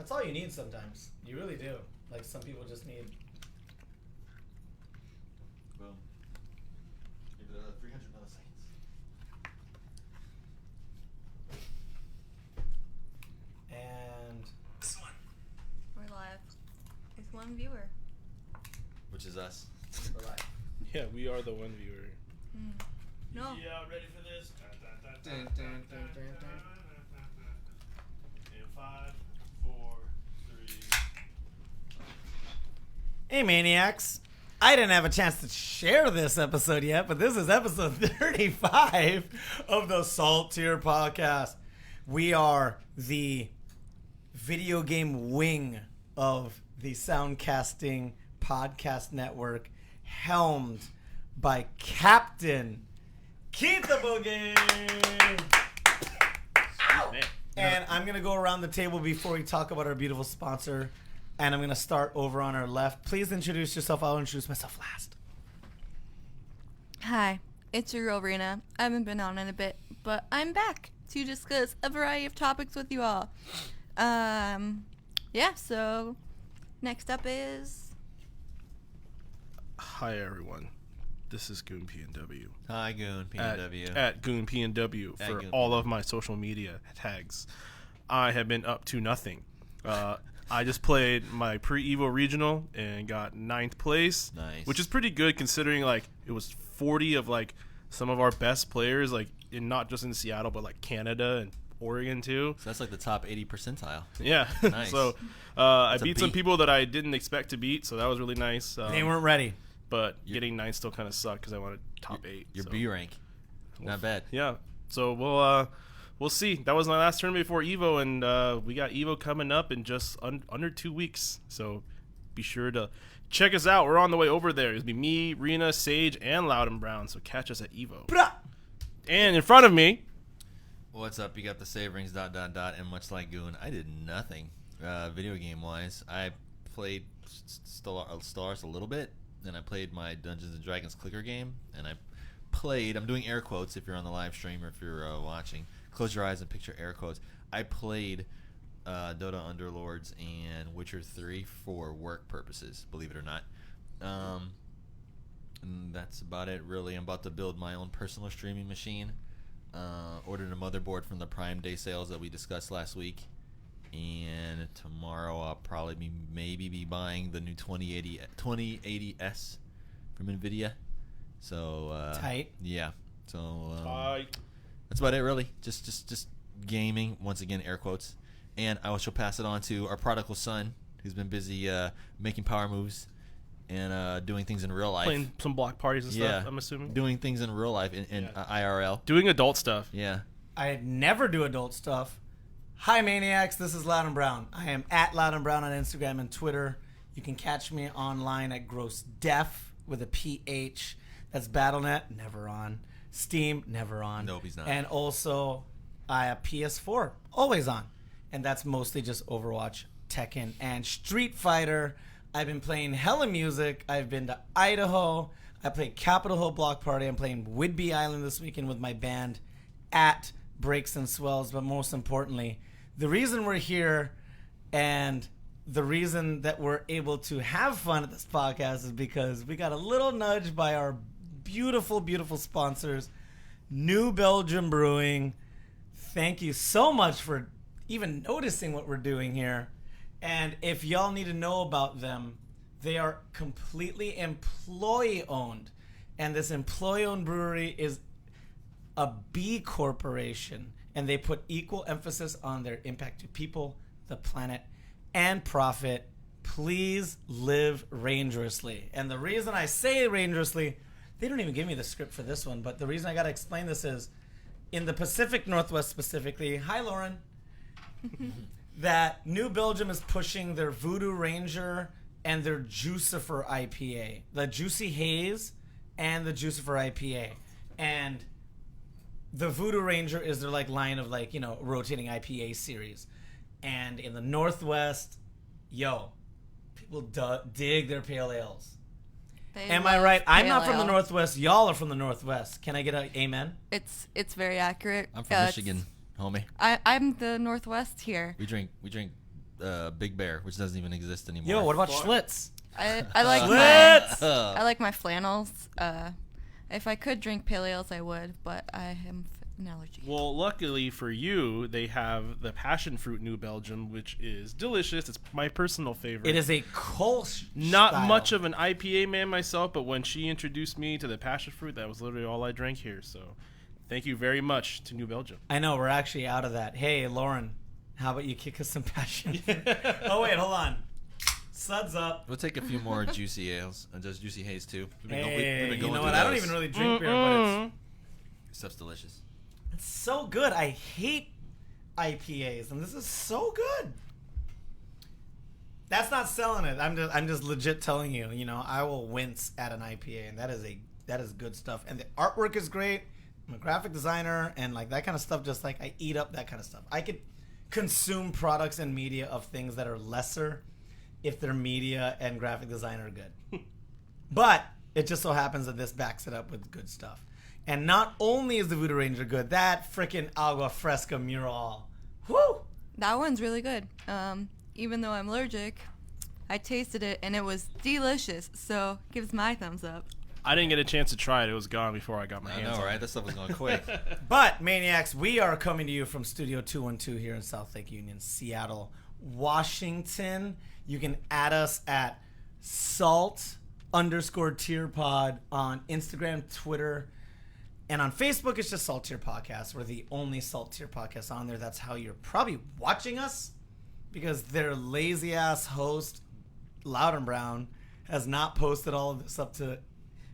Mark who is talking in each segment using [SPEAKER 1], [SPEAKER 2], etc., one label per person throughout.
[SPEAKER 1] That's all you need sometimes. You really do. Like, some people just need...
[SPEAKER 2] Boom. Give it 300 milliseconds.
[SPEAKER 1] And...
[SPEAKER 3] We're live. With one viewer.
[SPEAKER 2] Which is us.
[SPEAKER 1] We're live.
[SPEAKER 4] Yeah, we are the one viewer.
[SPEAKER 3] No.
[SPEAKER 4] Yeah, ready for this?
[SPEAKER 1] Dun, dun, dun, dun, dun.
[SPEAKER 4] In 5, 4, 3.
[SPEAKER 1] Hey, Maniacs. I didn't have a chance to share this episode yet, but this is episode 35 of the saltTier podcast. We are the video game wing of the Soundcasting Podcast Network, helmed by Captain Keith the Boogie. And I'm going to go around the table before we talk about our beautiful sponsor. And I'm going to start over on our left. Please introduce yourself. I'll introduce myself last.
[SPEAKER 3] Hi, it's your girl Rena. I haven't been on in a bit, but I'm back to discuss a variety of topics with you all. Yeah, so next up is...
[SPEAKER 4] Hi, everyone. This is Goon PNW.
[SPEAKER 2] Hi, Goon PNW.
[SPEAKER 4] At Goon PNW for
[SPEAKER 2] Goon
[SPEAKER 4] all of my social media tags. I have been up to nothing. I just played my pre-Evo regional and got 9th place.
[SPEAKER 2] Nice.
[SPEAKER 4] Which is pretty good considering like it was 40 of like some of our best players, like in not just in Seattle but like Canada and Oregon too.
[SPEAKER 2] So that's like the top 80 percentile.
[SPEAKER 4] Yeah.
[SPEAKER 2] Nice.
[SPEAKER 4] So I
[SPEAKER 2] That's a
[SPEAKER 4] beat some
[SPEAKER 2] beat.
[SPEAKER 4] people that I didn't expect to beat, so that was really nice.
[SPEAKER 1] They weren't ready.
[SPEAKER 4] But getting 9th still kind of sucked because I wanted top 8.
[SPEAKER 2] Your
[SPEAKER 4] so.
[SPEAKER 2] B rank. Not bad.
[SPEAKER 4] Yeah. So we'll see. That was my last tournament before Evo, and we got Evo coming up in just under 2 weeks. So be sure to check us out. We're on the way over there. It'll be me, Rena, Sage, and Loudon Brown. So catch us at Evo. And in front of me,
[SPEAKER 2] What's up? You got the save rings, ... And much like Goon, I did nothing video game wise. I played Stars a little bit, and I played my Dungeons and Dragons clicker game, and I'm doing air quotes if you're on the live stream or if you're watching. Close your eyes and picture air quotes. I played Dota Underlords and Witcher 3 for work purposes, believe it or not. And that's about it, really. I'm about to build my own personal streaming machine. Ordered a motherboard from the Prime Day sales that we discussed last week. And tomorrow I'll probably be buying the new 2080S from NVIDIA. So
[SPEAKER 1] Tight.
[SPEAKER 2] Yeah. So
[SPEAKER 4] bye.
[SPEAKER 2] that's about it, really. Just gaming, once again, air quotes. And I shall pass it on to our prodigal son, who's been busy making power moves and doing things in real life.
[SPEAKER 4] Playing some block parties and
[SPEAKER 2] Yeah.
[SPEAKER 4] stuff, I'm assuming.
[SPEAKER 2] Doing things in real life in IRL.
[SPEAKER 4] Doing adult stuff.
[SPEAKER 2] Yeah.
[SPEAKER 1] I never do adult stuff. Hi, Maniacs. This is Loudon Brown. I am at Loudon Brown on Instagram and Twitter. You can catch me online at Gross Def with a PH. That's BattleNet, never on. Steam, never on.
[SPEAKER 2] Nope, he's not.
[SPEAKER 1] And also, I have PS4, always on. And that's mostly just Overwatch, Tekken, and Street Fighter. I've been playing hella music. I've been to Idaho. I played Capitol Hill Block Party. I'm playing Whidbey Island this weekend with my band at Breaks and Swells. But most importantly, the reason we're here and the reason that we're able to have fun at this podcast is because we got a little nudge by our beautiful, beautiful sponsors, New Belgium Brewing. Thank you so much for even noticing what we're doing here. And if y'all need to know about them, they are completely employee-owned. And this employee-owned brewery is a B corporation. And they put equal emphasis on their impact to people, the planet, and profit. Please live rangerously. And the reason I say rangerously, they don't even give me the script for this one, but the reason I got to explain this is in the Pacific Northwest specifically, hi Lauren, that New Belgium is pushing their Voodoo Ranger and their Juicifer IPA, the Juicy Haze and the Juicifer IPA. And the Voodoo Ranger is their like line of like, you know, rotating IPA series. And in the Northwest, people dig their pale ales. Am I right? I'm not from the Northwest. Y'all are from the Northwest. Can I get an amen?
[SPEAKER 3] It's very accurate.
[SPEAKER 2] I'm from Michigan, homie.
[SPEAKER 3] I'm the Northwest here.
[SPEAKER 2] We drink Big Bear, which doesn't even exist anymore.
[SPEAKER 1] Yo, what about Schlitz?
[SPEAKER 3] I like my flannels. If I could drink pale ales, I would, but I am an allergy.
[SPEAKER 4] Well, luckily for you, they have the passion fruit New Belgium, which is delicious. It's my personal favorite.
[SPEAKER 1] It is a Kolsch
[SPEAKER 4] Not
[SPEAKER 1] style.
[SPEAKER 4] much of an IPA man myself, but when she introduced me to the passion fruit, that was literally all I drank here. So thank you very much to New Belgium.
[SPEAKER 1] I know, we're actually out of that. Hey, Lauren, how about you kick us some passion? Oh, wait, hold on. Suds up.
[SPEAKER 2] We'll take a few more juicy ales and just juicy haze too.
[SPEAKER 1] Hey,
[SPEAKER 2] we've been
[SPEAKER 1] you know
[SPEAKER 2] through
[SPEAKER 1] what? I don't
[SPEAKER 2] those.
[SPEAKER 1] even really drink beer, but
[SPEAKER 2] Stuff's delicious.
[SPEAKER 1] it's so good. I hate IPAs, and this is so good. That's not selling it. I'm just legit telling you. You know, I will wince at an IPA, and that is good stuff. And the artwork is great. I'm a graphic designer, and like that kind of stuff. Just like I eat up that kind of stuff. I could consume products and media of things that are lesser if their media and graphic design are good. But it just so happens that this backs it up with good stuff. And not only is the Voodoo Ranger good, that freaking Agua Fresca mural. Whoo!
[SPEAKER 3] That one's really good. Even though I'm allergic, I tasted it and it was delicious. So gives my thumbs up.
[SPEAKER 4] I didn't get a chance to try it. It was gone before I got my
[SPEAKER 2] I
[SPEAKER 4] hands
[SPEAKER 2] know,
[SPEAKER 4] on
[SPEAKER 2] right?
[SPEAKER 4] it.
[SPEAKER 2] That stuff was going quick.
[SPEAKER 1] But, Maniacs, we are coming to you from Studio 212 here in South Lake Union, Seattle, Washington. You can add us at salt_tier pod on Instagram, Twitter, and on Facebook. It's just saltTier Podcast. We're the only saltTier podcast on there. That's how you're probably watching us, because their lazy ass host, Loud and Brown, has not posted all of this up to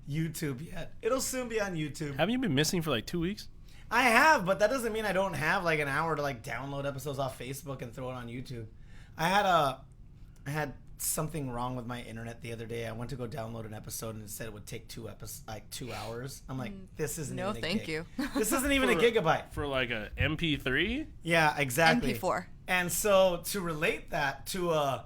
[SPEAKER 1] YouTube yet. It'll soon be on YouTube.
[SPEAKER 4] Haven't you been missing for like 2 weeks?
[SPEAKER 1] I have, but that doesn't mean I don't have like an hour to like download episodes off Facebook and throw it on YouTube. I had something wrong with my internet the other day. I went to go download an episode and it said it would take 2 hours. I'm like, this isn't
[SPEAKER 3] No,
[SPEAKER 1] even a
[SPEAKER 3] thank
[SPEAKER 1] gig.
[SPEAKER 3] you.
[SPEAKER 1] This isn't even a
[SPEAKER 4] For-
[SPEAKER 1] gigabyte.
[SPEAKER 4] For like a MP3?
[SPEAKER 1] Yeah, exactly.
[SPEAKER 3] MP4.
[SPEAKER 1] And so to relate that to a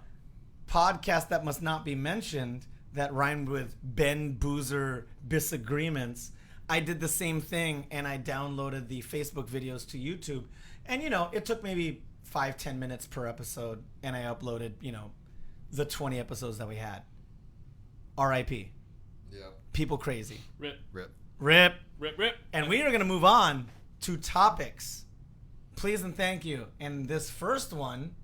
[SPEAKER 1] podcast that must not be mentioned that rhymed with Ben Boozer disagreements, I did the same thing and I downloaded the Facebook videos to YouTube. And, you know, it took maybe 5-10 minutes per episode and I uploaded, you know, the 20 episodes that we had. R.I.P.
[SPEAKER 2] Yeah.
[SPEAKER 1] People crazy.
[SPEAKER 4] Rip.
[SPEAKER 2] Rip.
[SPEAKER 1] Rip.
[SPEAKER 4] Rip, rip.
[SPEAKER 1] And we are going to move on to topics. Please and thank you. And this first one,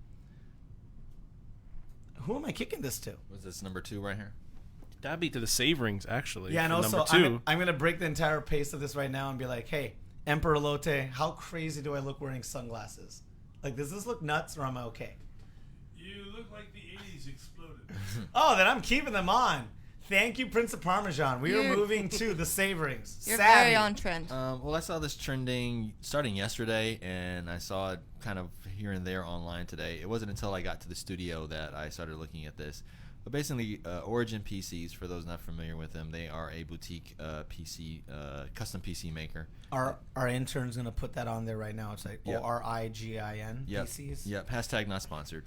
[SPEAKER 1] who am I kicking this to?
[SPEAKER 2] Was this number 2 right here?
[SPEAKER 4] That'd be to the Saverings, actually.
[SPEAKER 1] Yeah, and
[SPEAKER 4] for
[SPEAKER 1] also
[SPEAKER 4] number 2.
[SPEAKER 1] I'm gonna break the entire pace of this right now and be like, hey, Emperor Lotte, how crazy do I look wearing sunglasses? Like, does this look nuts or am I okay?
[SPEAKER 5] You look like the 80s exploded.
[SPEAKER 1] Oh, then I'm keeping them on. Thank you, Prince of Parmesan. We are
[SPEAKER 3] You're-
[SPEAKER 1] moving to the Saverings.
[SPEAKER 3] You're
[SPEAKER 1] Savvy.
[SPEAKER 3] very on trend.
[SPEAKER 2] Well, I saw this trending starting yesterday, and I saw it kind of here and there online today. It wasn't until I got to the studio that I started looking at this. But basically, Origin PCs, for those not familiar with them, they are a boutique PC, custom PC maker.
[SPEAKER 1] Our intern's gonna put that on there right now. It's like
[SPEAKER 2] Yep.
[SPEAKER 1] ORIGIN
[SPEAKER 2] Yep.
[SPEAKER 1] PCs.
[SPEAKER 2] Yep. Hashtag not sponsored.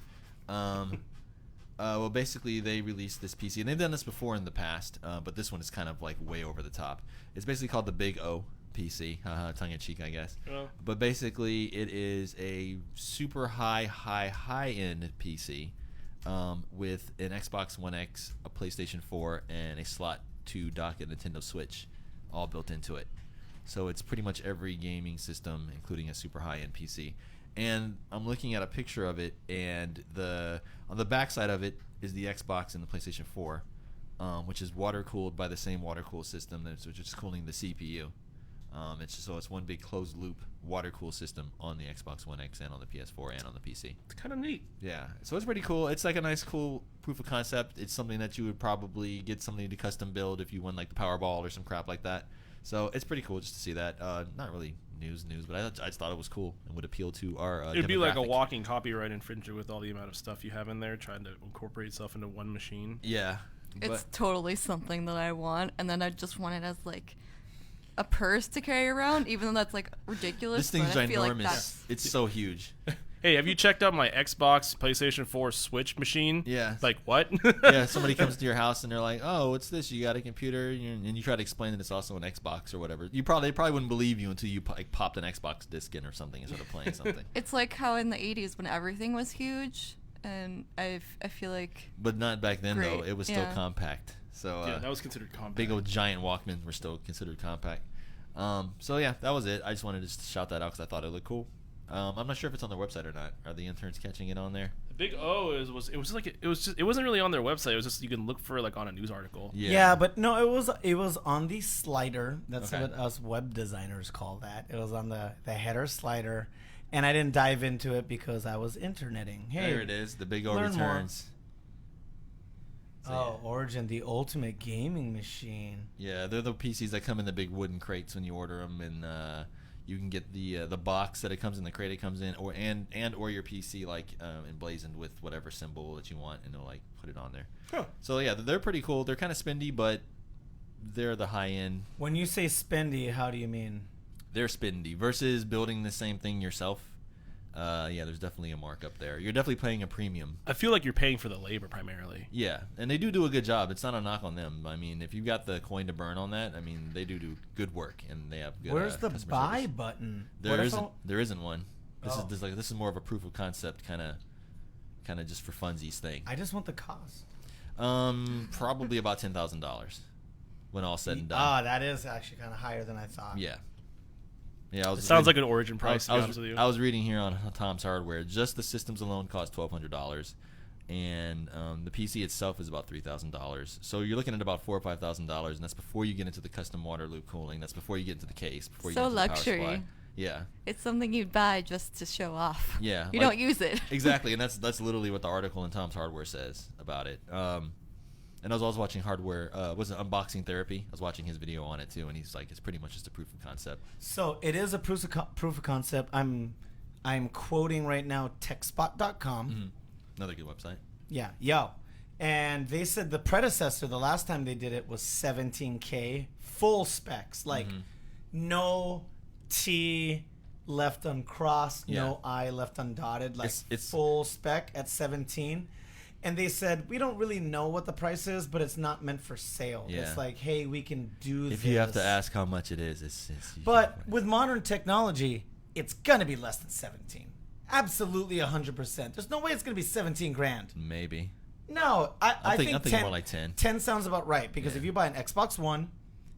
[SPEAKER 2] Well, basically, they released this PC, and they've done this before in the past, but this one is kind of like way over the top. It's basically called the Big O PC, tongue in cheek, I guess.
[SPEAKER 4] Oh.
[SPEAKER 2] But basically, it is a super high-end PC with an Xbox One X, a PlayStation 4, and a slot to dock a Nintendo Switch, all built into it. So it's pretty much every gaming system, including a super high-end PC. And I'm looking at a picture of it, and on the back side of it is the Xbox and the PlayStation 4, which is water-cooled by the same water-cooled system that's which is cooling the CPU. It's one big closed-loop water-cooled system on the Xbox One X and on the PS4 and on the PC.
[SPEAKER 4] It's kind of neat.
[SPEAKER 2] Yeah, so it's pretty cool. It's like a nice, cool proof of concept. It's something that you would probably get somebody to custom build if you won like the Powerball or some crap like that. So it's pretty cool just to see that. Not really news, but I just thought it was cool and would appeal to our
[SPEAKER 4] It'd be like a
[SPEAKER 2] demographic.
[SPEAKER 4] walking copyright infringer with all the amount of stuff you have in there, trying to incorporate itself into one machine.
[SPEAKER 2] Yeah.
[SPEAKER 3] It's totally something that I want, and then I just want it as like a purse to carry around, even though that's like ridiculous.
[SPEAKER 2] This thing's
[SPEAKER 3] but I feel like
[SPEAKER 2] ginormous.
[SPEAKER 3] that's
[SPEAKER 2] It's so huge.
[SPEAKER 4] Hey, have you checked out my Xbox, PlayStation 4 Switch machine?
[SPEAKER 2] Yeah.
[SPEAKER 4] Like, what?
[SPEAKER 2] Yeah, somebody comes to your house and they're like, "Oh, what's this? You got a computer?" And you try to explain that it's also an Xbox or whatever. They probably wouldn't believe you until you popped an Xbox disc in or something and started playing something.
[SPEAKER 3] It's like how in the 80s when everything was huge, and I feel like
[SPEAKER 2] But not back then though.
[SPEAKER 3] Great,
[SPEAKER 2] It was still
[SPEAKER 3] yeah.
[SPEAKER 2] compact. So
[SPEAKER 4] Yeah, that was considered compact.
[SPEAKER 2] big old giant Walkmans were still considered compact. So yeah, that was it. I just wanted to just shout that out because I thought it looked cool. I'm not sure if it's on their website or not. Are the interns catching it on there?
[SPEAKER 4] The big O it wasn't really on their website. It was just you can look for like on a news article.
[SPEAKER 1] Yeah, but no, it was on the slider. That's
[SPEAKER 2] Okay.
[SPEAKER 1] what us web designers call that. It was on the header slider, and I didn't dive into it because I was interneting. Hey,
[SPEAKER 2] There it is. The big O
[SPEAKER 1] learn more.
[SPEAKER 2] returns. So,
[SPEAKER 1] Oh, Origin, the ultimate gaming machine.
[SPEAKER 2] yeah, they're the PCs that come in the big wooden crates when you order them, and you can get the box that it comes in, the crate it comes in, or your PC like emblazoned with whatever symbol that you want, and they'll like put it on there.
[SPEAKER 4] Huh.
[SPEAKER 2] So yeah, they're pretty cool. They're kind of spendy, but they're the high end.
[SPEAKER 1] When you say spendy, how do you mean?
[SPEAKER 2] They're spendy versus building the same thing yourself. Yeah, there's definitely a markup there. You're definitely paying a premium.
[SPEAKER 4] I feel like you're paying for the labor primarily.
[SPEAKER 2] Yeah, and they do a good job. It's not a knock on them. I mean, if you've got the coin to burn on that, I mean, they do good work, and they have good
[SPEAKER 1] Where's the
[SPEAKER 2] customer
[SPEAKER 1] buy
[SPEAKER 2] service.
[SPEAKER 1] button?
[SPEAKER 2] There
[SPEAKER 1] What if
[SPEAKER 2] isn't.
[SPEAKER 1] I-
[SPEAKER 2] There isn't one. This
[SPEAKER 1] Oh.
[SPEAKER 2] is more of a proof of concept kind of just for funsies thing.
[SPEAKER 1] I just want the cost.
[SPEAKER 2] Probably about $10,000 when all said and
[SPEAKER 1] Ah,
[SPEAKER 2] done.
[SPEAKER 1] that is actually kind of higher than I thought.
[SPEAKER 2] Yeah. Yeah,
[SPEAKER 4] It sounds like an Origin price. To
[SPEAKER 2] I
[SPEAKER 4] be
[SPEAKER 2] was,
[SPEAKER 4] honest with you.
[SPEAKER 2] I was reading here on Tom's Hardware. Just the systems alone cost $1,200, and the PC itself is about $3,000. So you're looking at about $4,000 or $5,000, and that's before you get into the custom water loop cooling. That's before you get into the case. Before you
[SPEAKER 3] So
[SPEAKER 2] get into the power
[SPEAKER 3] luxury.
[SPEAKER 2] supply. Yeah,
[SPEAKER 3] it's something you'd buy just to show off.
[SPEAKER 2] yeah.
[SPEAKER 3] You
[SPEAKER 2] like-
[SPEAKER 3] don't use it.
[SPEAKER 2] Exactly, and that's literally what the article in Tom's Hardware says about it. And I was also watching Hardware. Was it Unboxing Therapy? I was watching his video on it too, and he's like, it's pretty much just a proof of concept.
[SPEAKER 1] So it is a proof of concept. I'm quoting right now techspot.com.
[SPEAKER 2] Mm-hmm. Another good website.
[SPEAKER 1] Yeah, yo. And they said the predecessor, the last time they did it, was 17K full specs, like no T left uncrossed, no I left undotted, like
[SPEAKER 2] It's
[SPEAKER 1] full spec at 17. And they said, we don't really know what the price is, but it's not meant for sale.
[SPEAKER 2] Yeah.
[SPEAKER 1] It's like, hey, we can do this.
[SPEAKER 2] If you have to ask how much it is, it's
[SPEAKER 1] But with modern technology, it's going to be less than 17. Absolutely 100%. There's no way it's going to be 17 grand.
[SPEAKER 2] maybe.
[SPEAKER 1] No, I think
[SPEAKER 2] I'm thinking
[SPEAKER 1] 10,
[SPEAKER 2] more like 10.
[SPEAKER 1] 10 sounds about right, because
[SPEAKER 2] Yeah.
[SPEAKER 1] if you buy an Xbox One,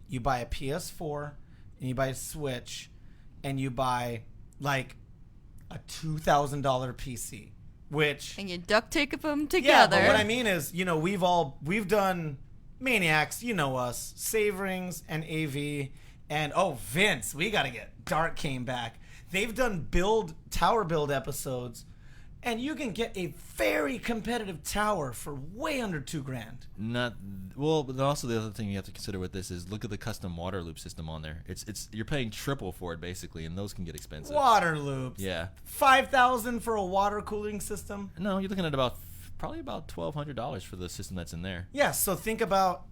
[SPEAKER 1] you buy a PS4, and you buy a Switch, and you buy like a $2,000 PC, which
[SPEAKER 3] And you duct tape them together.
[SPEAKER 1] yeah, but what I mean is, we've done Maniacs, you know us, Save Rings and AV, and Vince, we gotta get Dark came back. They've done tower build episodes, and you can get a very competitive tower for way under $2,000.
[SPEAKER 2] But also the other thing you have to consider with this is look at the custom water loop system on there. It's you're paying triple for it basically, and those can get expensive.
[SPEAKER 1] Water loops.
[SPEAKER 2] Yeah.
[SPEAKER 1] $5,000 for a water cooling system.
[SPEAKER 2] No, you're looking at probably about $1,200 for the system that's in there.
[SPEAKER 1] Yeah, so think about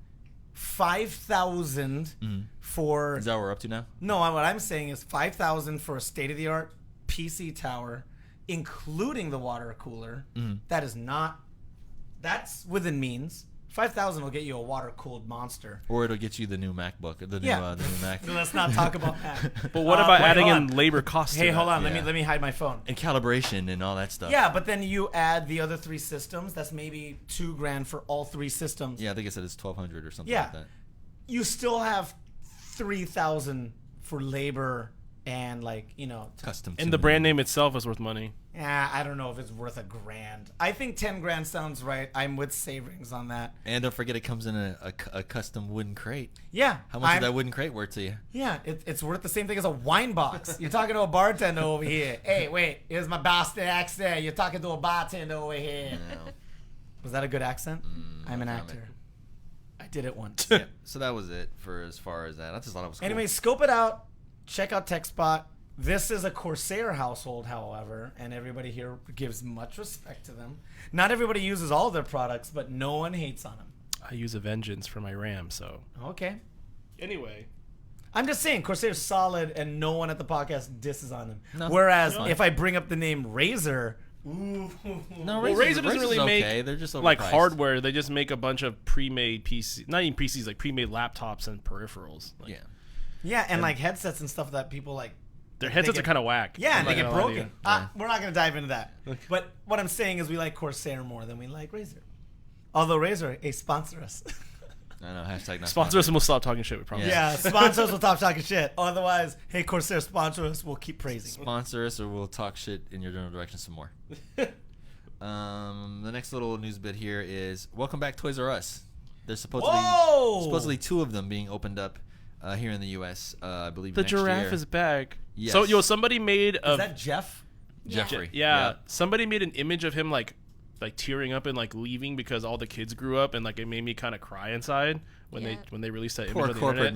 [SPEAKER 1] $5,000 for.
[SPEAKER 2] Is that what we're up to now?
[SPEAKER 1] No, what I'm saying is $5,000 for a state-of-the-art PC tower, including the water cooler. That is not. That's within means. $5,000 will get you a water-cooled monster.
[SPEAKER 2] Or it'll get you the new MacBook, or the new Mac.
[SPEAKER 1] Let's not talk about that.
[SPEAKER 4] But what about
[SPEAKER 1] wait,
[SPEAKER 4] adding
[SPEAKER 1] hold
[SPEAKER 4] in
[SPEAKER 1] on.
[SPEAKER 4] labor costs?
[SPEAKER 1] Hey,
[SPEAKER 4] to
[SPEAKER 1] hold
[SPEAKER 4] that?
[SPEAKER 1] on.
[SPEAKER 2] Yeah.
[SPEAKER 1] Let me hide my phone.
[SPEAKER 2] And calibration and all that stuff.
[SPEAKER 1] Yeah, but then you add the other three systems. That's maybe $2,000 for all three systems.
[SPEAKER 2] Yeah, I think I said it's $1,200 or something
[SPEAKER 1] Yeah.
[SPEAKER 2] like that.
[SPEAKER 1] You still have $3,000 for labor and
[SPEAKER 2] Custom.
[SPEAKER 4] And the brand name itself is worth money.
[SPEAKER 1] I don't know if it's worth $1,000. I think $10,000 sounds right. I'm with Save Rings on that.
[SPEAKER 2] And don't forget, it comes in a custom wooden crate.
[SPEAKER 1] Yeah.
[SPEAKER 2] How much is that wooden crate worth to you?
[SPEAKER 1] Yeah, it's worth the same thing as a wine box. You're talking to a bartender over here. Hey, wait, here's my Boston accent. You're talking to a bartender over here.
[SPEAKER 2] No.
[SPEAKER 1] Was that a good accent? I'm an
[SPEAKER 2] no
[SPEAKER 1] actor.
[SPEAKER 2] comment.
[SPEAKER 1] I did it once.
[SPEAKER 2] Yeah, so that was it for as far as that. I just thought it was cool.
[SPEAKER 1] Anyway, scope it out. Check out TechSpot. This is a Corsair household, however, and everybody here gives much respect to them. Not everybody uses all their products, but no one hates on them.
[SPEAKER 4] I use a Vengeance for my RAM, so.
[SPEAKER 1] Okay.
[SPEAKER 4] Anyway.
[SPEAKER 1] I'm just saying, Corsair's solid, and no one at the podcast disses on them.
[SPEAKER 2] No,
[SPEAKER 1] Whereas,
[SPEAKER 2] no.
[SPEAKER 1] if I bring up the name Razer, ooh.
[SPEAKER 2] No,
[SPEAKER 4] Well, Razer doesn't really make
[SPEAKER 2] okay. They're just
[SPEAKER 4] like
[SPEAKER 2] overpriced.
[SPEAKER 4] hardware. They just make a bunch of pre-made PC, not even PCs, like pre-made laptops and peripherals. Like,
[SPEAKER 2] Yeah.
[SPEAKER 1] Yeah, and like headsets and stuff that people like
[SPEAKER 4] Their headsets are kind of whack.
[SPEAKER 1] Yeah,
[SPEAKER 4] I'm
[SPEAKER 1] and they
[SPEAKER 4] not
[SPEAKER 1] get
[SPEAKER 4] gonna lie to
[SPEAKER 1] broken.
[SPEAKER 4] you.
[SPEAKER 1] We're not going to dive into that. But what I'm saying is we like Corsair more than we like Razer. Although Razer, sponsor us.
[SPEAKER 2] I know, hashtag not
[SPEAKER 4] Sponsor us and we'll stop talking shit, we promise.
[SPEAKER 1] Yeah, sponsor us, we'll stop talking shit. Otherwise, hey, Corsair, sponsor us, we'll keep praising.
[SPEAKER 2] Sponsor us or we'll talk shit in your general direction some more. The next little news bit here is welcome back Toys R Us. There's supposedly 2 of them being opened up here in the U.S. I believe
[SPEAKER 4] The
[SPEAKER 2] next
[SPEAKER 4] giraffe
[SPEAKER 2] year.
[SPEAKER 4] is back.
[SPEAKER 2] Yes.
[SPEAKER 4] So, somebody made
[SPEAKER 1] Is that Jeff?
[SPEAKER 2] Jeffrey.
[SPEAKER 4] Yeah, somebody made an image of him like tearing up and like leaving because all the kids grew up, and like it made me kind of cry inside when
[SPEAKER 3] Yeah.
[SPEAKER 4] they released that
[SPEAKER 2] Poor
[SPEAKER 4] image on the
[SPEAKER 2] corporate
[SPEAKER 4] internet.